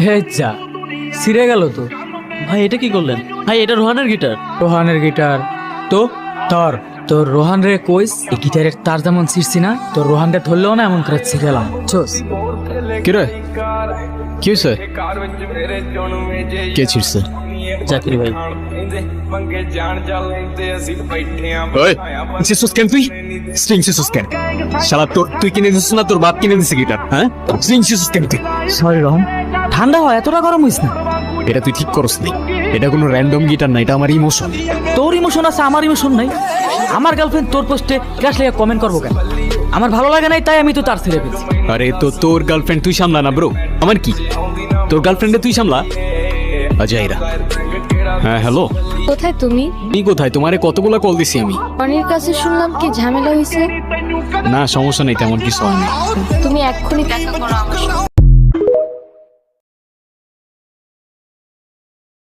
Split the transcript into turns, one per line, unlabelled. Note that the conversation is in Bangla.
হে যা ছিঁড়ে গেল তো।
ভাই এটা কি করলেন? ভাই এটা রোহানের গিটার।
রোহানের গিটার তো ধর, তোর রোহান রে কইস এই গিটারের তার যেমন ছিঁড়ছি না, তোর রোহান রে ধরলেও না এমন করে ছিঁড়েলাম বুঝছস।
কিরে কি হয়েছে? কে ছিড়ছে?
জাকির ভাই।
ওই সিসুস কেন তুই? স্ট্রিং সিসুস কেন? শালা তুই কিনে দিছিস না তোর বাপ কিনে দিছে গিটার? হ্যাঁ স্ট্রিং সিসুস কেন তুই?
সরি রোহন, ঠান্ডা হয় এতটা গরম হইস না।
এটা তুই ঠিক করস নি, এটা কোনো র্যান্ডম গিটার না, এটা আমার ইমোশন।
তোর ইমোশন আছে, আমার ইমোশন নাই। আমার গার্লফ্রেন্ড তোর পোস্টে ক্রাশ লেগে কমেন্ট করবো কেন? আমার ভালো লাগে নাই তাই আমি তো তার ছেড়ে ফেলছি।
আরে তো তোর গার্লফ্রেন্ড তুই সামলা না ব্রো, আমার কি? তোর গার্লফ্রেন্ডে তুই সামলা। অজয়রা, হ্যাঁ হ্যালো।
কোথায় তুমি?
তুই কোথায়? তোমারে কতগুলা কল দিছি আমি।
অনির কাছে শুনলাম কি ঝামেলা হয়েছে।
না সমস্যা নেই, তেমন কিছু হয় না।
তুমি এক্ষুনি দেখা করো আমার সাথে।